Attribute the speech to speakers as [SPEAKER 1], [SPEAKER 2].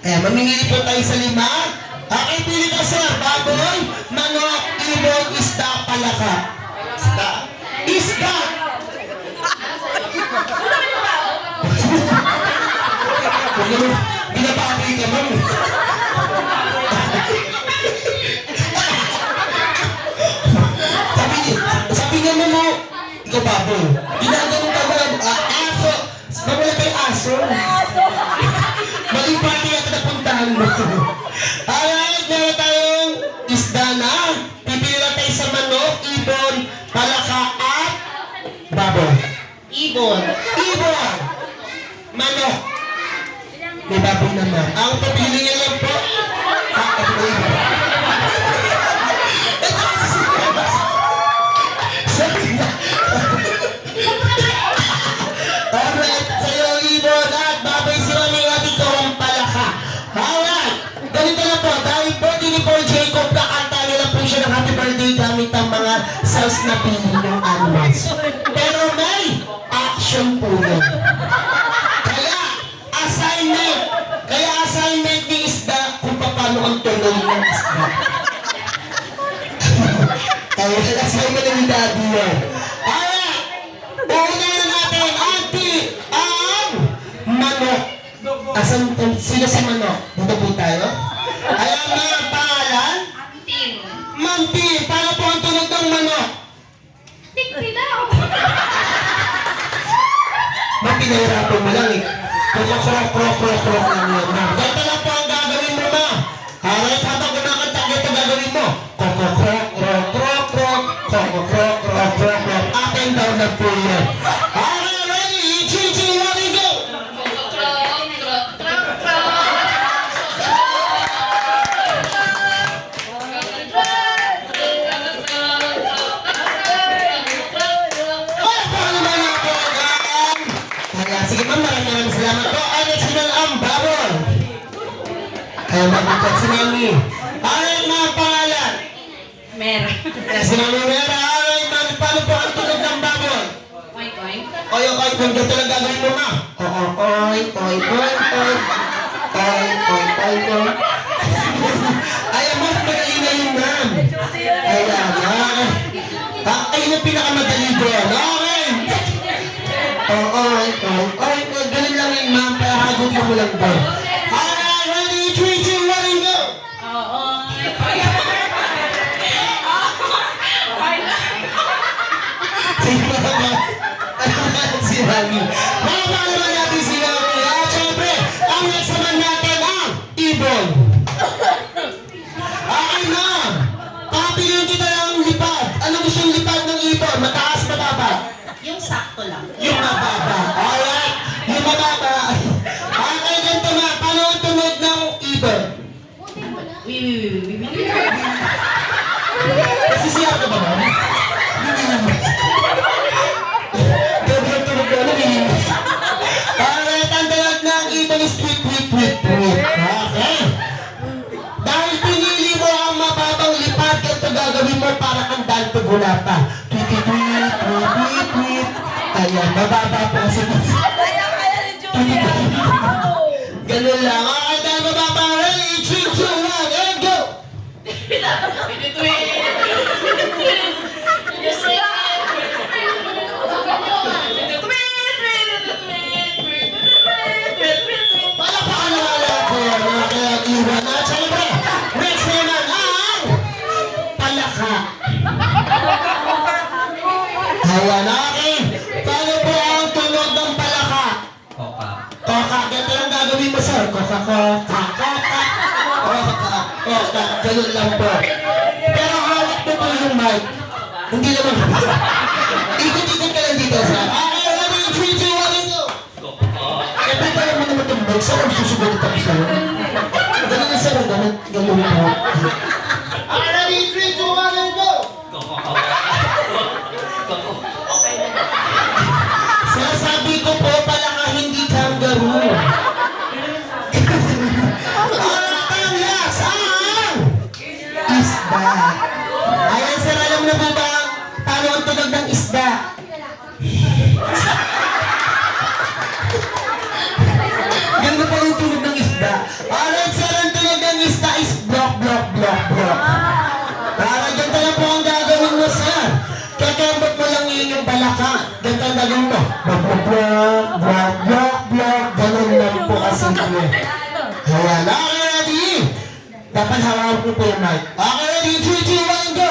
[SPEAKER 1] Mamimili po tayo sa 5. Okay, pili ka sir. Baboy, manok, ibon, isda, palaka. Isda. Isda! Binababoy ka ma'am. Sabi niya mo, ikaw baboy. Ginaganon ka mo, aso. Nawala kayo aso. Maling party at napuntahan mo. Alright, meron tayong isda na. Pipili na tayo sa manok, ibon, palaka at baboy.
[SPEAKER 2] Ibon.
[SPEAKER 1] Ibon! Manok. May baboy naman. Ang papili niya lang po. Ito na ibon. Alright, sa'yo ibon at baboy si Mami at ikaw ang palaka. Alright, ganito na po. Dahil birthday ni Paul Jacob, kakanta nila po siya ng happy birthday gamit ang mga sauce na pili ng animals. Pero may action po yun. Kaya assignment ni isda kung paano ang tuloy ng isda. Kaya assignment ni Daddy yan. Alright, uunahin natin ang manok. Asan sila sa manok? Dito po tayo. Ayan na ang pangalan?
[SPEAKER 2] Tim.
[SPEAKER 1] Mantin. Paano po ang tunog ng manok?
[SPEAKER 2] Tiktilaw.
[SPEAKER 1] Pinahirapan mo lang eh. Krok lang yan, ma'am. Ganito lang po ang gagawin mo, ma'am. Alright, habang kumakanta, ganito gagawin mo. Krok. Up and down na po yan. Alright, ready? 3, 2, 1, and go! Sige ma'am, maraming salamat po. Next na ang baboy. Magbukat si Mami. Alright, mga pangalan.
[SPEAKER 2] Mer.
[SPEAKER 1] Si Mami Mera. Alright, ma'am. Paano po ang tunog ng baboy?
[SPEAKER 2] Oy.
[SPEAKER 1] Oy. Kung ganito lang gagawin mo, ma'am. Oy. Ayan, mas madali na yun, ma'am. Ayan. Ayun ang pinakamadali doon. Okay. Oy. Ganun lang yun, ma'am. Kaya hagot mo lang doon. Alright, ready? 3, 2, 1, and go! Si Mami. Mama naman natin si Mami. At syempre, ang next naman natin ang ibon. Okay, ma'am. Papiliin kita ng lipad. Ano gusto yung lipad ng ibon? Mataas, mababa?
[SPEAKER 2] Yung sakto lang.
[SPEAKER 1] Yung mababa. Alright. Yung mababa. Okay, ganito na. Paano ang tunog ng ibon? Kasi siya ka ba, ma'am? Hindi naman. Dobrang tunog na ano, hindi. Alright, ang tunog ng ibon is tweet. Okay. Dahil pinili mo ang mababang lipad, ganito gagawin mo para kang Dalto Gulata. Tweet. Ayan, mababa po kasi. Ganun lang. Okay, dahil mababa. Ready? 3, 2, 1, and go! Palakpakan na wala po. Mga kaya iwan na. Siyempre, next naman ang palaka. Ayan, okay. Paano po ang tunog ng palaka? Koka. Ganito lang gagawin mo, sir. Koka. Ganun lang po. Pero hawak mo po yung mic. Hindi naman. Ikot-ikot ka lang dito, sir. Okay, ready? 3, 2, 1, and go! Siyempre, parang mo naman itong mic. Sir, ang susugot ako sa'yo. Ganun na, sir. Ganun po. Okay, ready? 3, 2, 1, and go! Sinasabi ko po, palaka hindi kangaroo. Ang last, isda. Ayan, sir, alam na po ba paano ang tunog ng isda? Ganda pa yung tunog ng isda. palakpak. Ganito ang gagawin mo. Blok. Ganun lang po kasi niya. Ayan. Okay, ready? Dapat hawakan ko po yung mic. Okay, ready? 3, 2, 1, go!